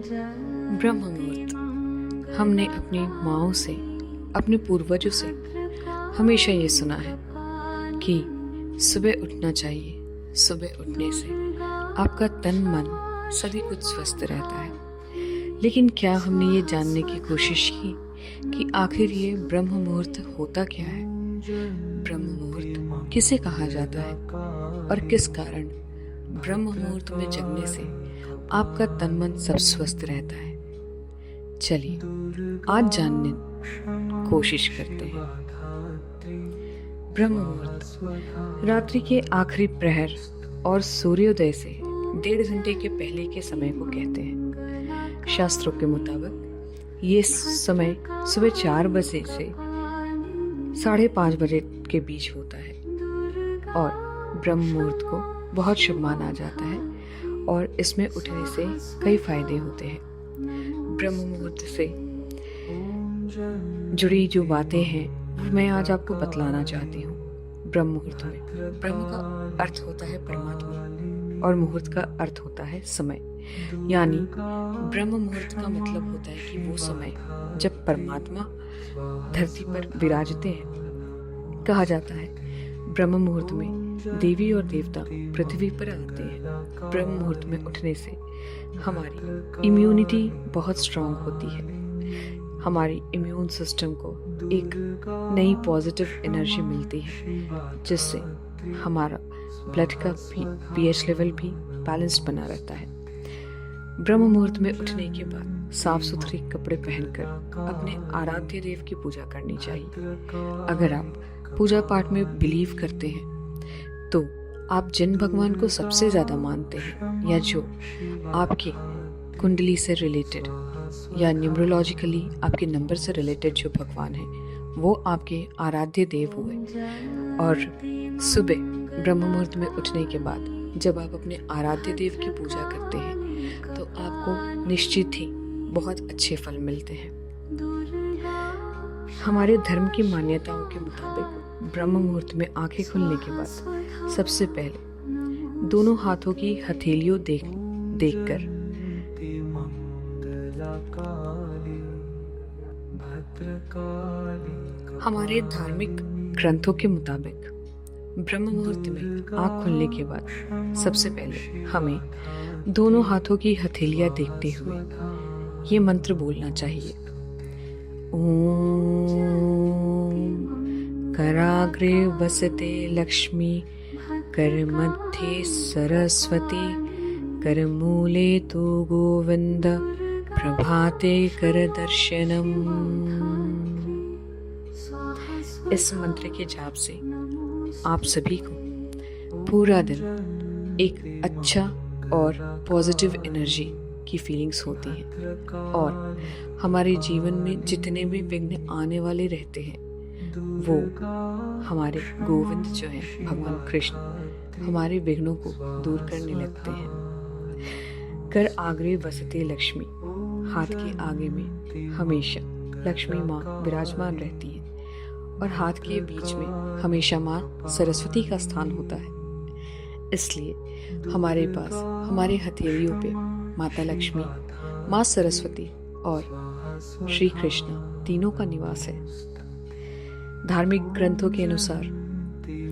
ब्रह्म मुहूर्त। हमने अपनी माँओं से, अपने पूर्वजों से हमेशा ये सुना है कि सुबह उठना चाहिए। सुबह उठने से आपका तन मन सभी कुछ स्वस्थ रहता है। लेकिन क्या हमने ये जानने की कोशिश की कि आखिर ये ब्रह्म मुहूर्त होता क्या है? ब्रह्म मुहूर्त किसे कहा जाता है और किस कारण ब्रह्म मुहूर्त में जगने से आपका तन मन सब स्वस्थ रहता है? चलिए आज जानने कोशिश करते हैं। ब्रह्म मुहूर्त रात्रि के आखिरी प्रहर और सूर्योदय से 1.5 घंटे के पहले के समय को कहते हैं। शास्त्रों के मुताबिक ये समय सुबह 4 बजे से 5:30 बजे के बीच होता है और ब्रह्म मुहूर्त को बहुत शुभ माना जाता है और इसमें उठने से कई फायदे होते हैं। ब्रह्म मुहूर्त से जुड़ी जो बातें हैं वो मैं आज आपको बतलाना चाहती हूँ। ब्रह्म मुहूर्त में ब्रह्म का अर्थ होता है परमात्मा और मुहूर्त का अर्थ होता है समय। यानी ब्रह्म मुहूर्त का मतलब होता है कि वो समय जब परमात्मा धरती पर विराजते हैं। कहा जाता है ब्रह्म मुहूर्त में देवी और देवता पृथ्वी पर आते हैं। ब्रह्म मुहूर्त में उठने से हमारी इम्यूनिटी बहुत स्ट्रांग होती है। हमारी इम्यून सिस्टम को एक नई पॉजिटिव एनर्जी मिलती है जिससे हमारा ब्लड का भी पीएच लेवल भी बैलेंस्ड बना रहता है। ब्रह्म मुहूर्त में उठने के बाद साफ सुथरे कपड़े पहनकर अपने आराध्य देव की पूजा करनी चाहिए। अगर आप पूजा पाठ में बिलीव करते हैं तो आप जिन भगवान को सबसे ज़्यादा मानते हैं या जो आपके कुंडली से रिलेटेड या न्यूमरोलॉजिकली आपके नंबर से रिलेटेड जो भगवान है वो आपके आराध्य देव हुए। और सुबह ब्रह्म मुहूर्त में उठने के बाद जब आप अपने आराध्य देव की पूजा करते हैं तो आपको निश्चित ही बहुत अच्छे फल मिलते हैं। हमारे धर्म की मान्यताओं के मुताबिक ब्रह्म मुहूर्त में आंखें खुलने के बाद सबसे पहले दोनों हाथों की हथेलियों देखकर हमारे धार्मिक ग्रंथों के मुताबिक ब्रह्म मुहूर्त में आंख खुलने के बाद सबसे पहले हमें दोनों हाथों की हथेलियां देखते हुए ये मंत्र बोलना चाहिए। ओम कराग्रे वसते लक्ष्मी, कर मध्ये सरस्वती, कर मूले तु गोविंद, प्रभाते कर दर्शनम। इस मंत्र के जाप से आप सभी को पूरा दिन एक अच्छा और पॉजिटिव एनर्जी की फीलिंग्स होती हैं और हमारे जीवन में जितने भी विघ्न आने वाले रहते हैं वो हमारे गोविंद जो है भगवान कृष्ण हमारे विघ्नों को दूर करने लगते हैं। कर आग्रे वसते लक्ष्मी, हाथ के आगे में हमेशा लक्ष्मी माँ विराजमान रहती है और हाथ के बीच में हमेशा माँ सरस्वती का स्थान होता है। इसलिए हमारे पास हमारे हथेलियों पे माता लक्ष्मी, माँ सरस्वती और श्री कृष्ण तीनों का निवास है। धार्मिक ग्रंथों के अनुसार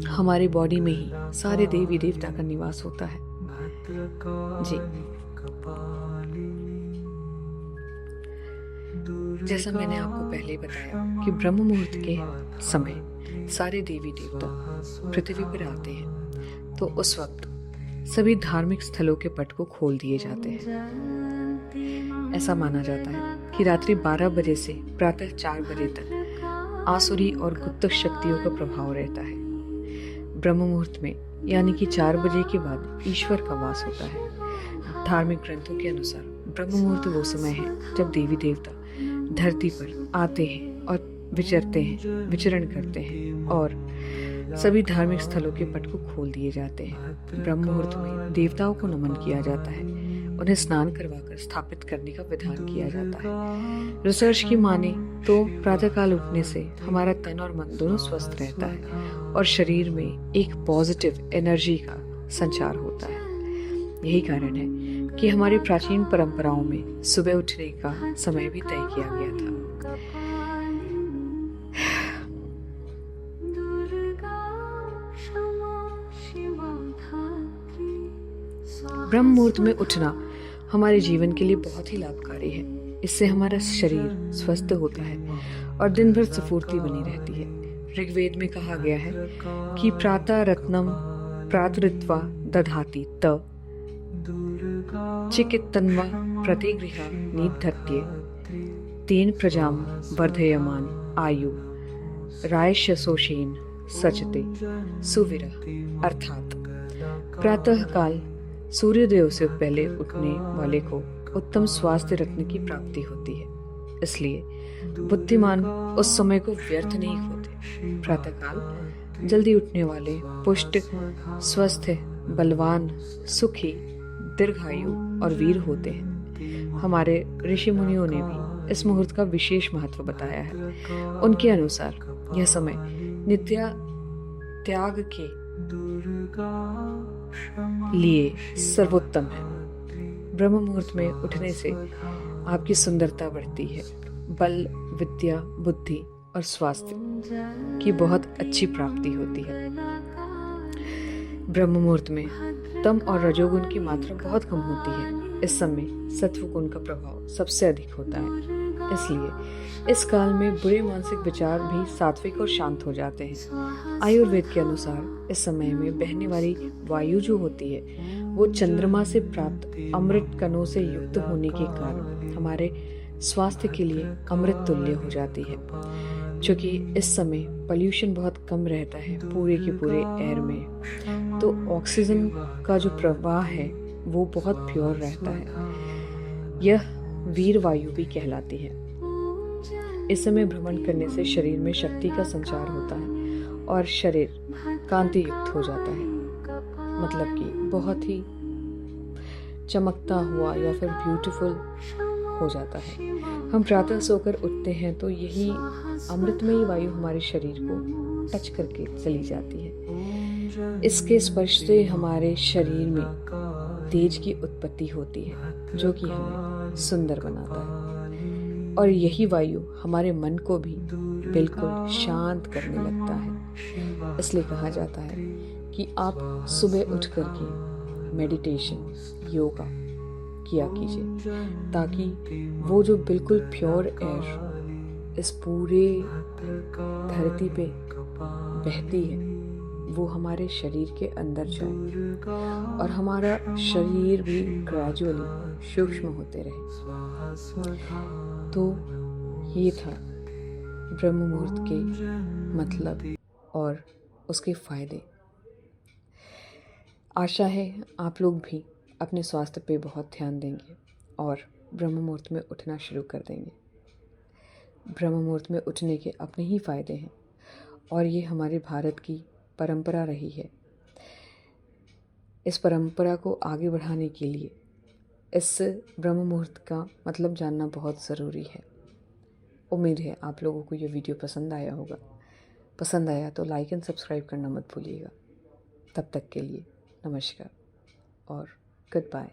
हमारे बॉडी में ही सारे देवी देवता का निवास होता है। जी, जैसा मैंने आपको पहले बताया कि ब्रह्म मुहूर्त के समय सारे देवी देवता पृथ्वी पर आते हैं तो उस वक्त सभी धार्मिक स्थलों के पट को खोल दिए जाते हैं। ऐसा माना जाता है कि रात्रि 12 बजे से प्रातः 4 बजे तक आसुरी और गुप्त शक्तियों का प्रभाव रहता है। ब्रह्म मुहूर्त में यानी कि 4 बजे के बाद ईश्वर का वास होता है। धार्मिक ग्रंथों के अनुसार ब्रह्म मुहूर्त वो समय है जब देवी देवता धरती पर आते हैं और विचरण करते हैं और सभी धार्मिक स्थलों के पट को खोल दिए जाते हैं। ब्रह्म मुहूर्त में देवताओं को नमन किया जाता है, उन्हें स्नान करवाकर स्थापित करने का विधान किया जाता है। रिसर्च की माने तो प्रातःकाल उठने से हमारा तन और मन दोनों स्वस्थ रहता है और शरीर में एक पॉजिटिव एनर्जी का संचार होता है। यही कारण है कि हमारी प्राचीन परंपराओं में सुबह उठने का समय भी तय किया गया था। ब्रह्म मुहूर्त में उठना हमारे जीवन के लिए बहुत ही लाभकारी है। इससे हमारा शरीर स्वस्थ होता है और दिन भर स्फूर्ति बनी रहती है। ऋग्वेद में कहा गया है कि प्रातः रत्नम प्रातरित्वा दधाति त चिकित्तन्वा प्रतिगृहा निधत्ते तेन प्रजाम वर्धयमान आयु रायशसोषेन सचते सुविरह। अर्थात प्रातः काल सूर्योदय से पहले उठने वाले को उत्तम स्वास्थ्य रत्न की प्राप्ति होती है। इसलिए बुद्धिमान उस समय को व्यर्थ नहीं होते। प्रातःकाल जल्दी उठने वाले पुष्ट, स्वस्थ, बलवान, सुखी, दीर्घायु और वीर होते हैं। हमारे ऋषि मुनियों ने भी इस मुहूर्त का विशेष महत्व बताया है। उनके अनुसार यह समय नित्य त्याग के लिए सर्वोत्तम है। ब्रह्म मुहूर्त में उठने से आपकी सुंदरता बढ़ती है। बल, विद्या, बुद्धि और स्वास्थ्य की बहुत अच्छी प्राप्ति होती है। ब्रह्म मुहूर्त में तम और रजोगुण की मात्रा बहुत कम होती है। इस समय सत्व गुण का प्रभाव सबसे अधिक होता है। इसलिए इस काल में बुरे मानसिक विचार भी सात्विक और शांत हो जाते हैं। आयुर्वेद के अनुसार इस समय में बहने वाली वायु जो होती है वो चंद्रमा से प्राप्त अमृत कणों से युक्त होने के कारण हमारे स्वास्थ्य के लिए अमृत तुल्य हो जाती है। क्योंकि इस समय पोल्यूशन बहुत कम रहता है पूरे के पूरे एयर में, तो ऑक्सीजन का जो प्रवाह है वो बहुत प्योर रहता है। यह वीर वायु भी कहलाती है। इस समय भ्रमण करने से शरीर में शक्ति का संचार होता है और शरीर कांति युक्त हो जाता है। मतलब कि बहुत ही चमकता हुआ या फिर ब्यूटीफुल हो जाता है। हम प्रातः सोकर उठते हैं तो यही अमृतमयी वायु हमारे शरीर को टच करके चली जाती है। इसके स्पर्श से हमारे शरीर में तेज की उत्पत्ति होती है जो कि हमें सुंदर बनाता है और यही वायु हमारे मन को भी बिल्कुल शांत करने लगता है। इसलिए कहा जाता है कि आप सुबह उठ करके मेडिटेशन, योगा किया कीजिए ताकि वो जो बिल्कुल प्योर एयर इस पूरे धरती पे बहती है वो हमारे शरीर के अंदर जाए और हमारा शरीर भी ग्रेजुअली सूक्ष्म होते रहे। तो ये था ब्रह्म मुहूर्त के मतलब और उसके फायदे। आशा है आप लोग भी अपने स्वास्थ्य पे बहुत ध्यान देंगे और ब्रह्म मुहूर्त में उठना शुरू कर देंगे। ब्रह्म मुहूर्त में उठने के अपने ही फायदे हैं और ये हमारे भारत की परंपरा रही है। इस परंपरा को आगे बढ़ाने के लिए इस ब्रह्म मुहूर्त का मतलब जानना बहुत ज़रूरी है। उम्मीद है आप लोगों को ये वीडियो पसंद आया होगा। पसंद आया तो लाइक एंड सब्सक्राइब करना मत भूलिएगा। तब तक के लिए नमस्कार और गुड बाय।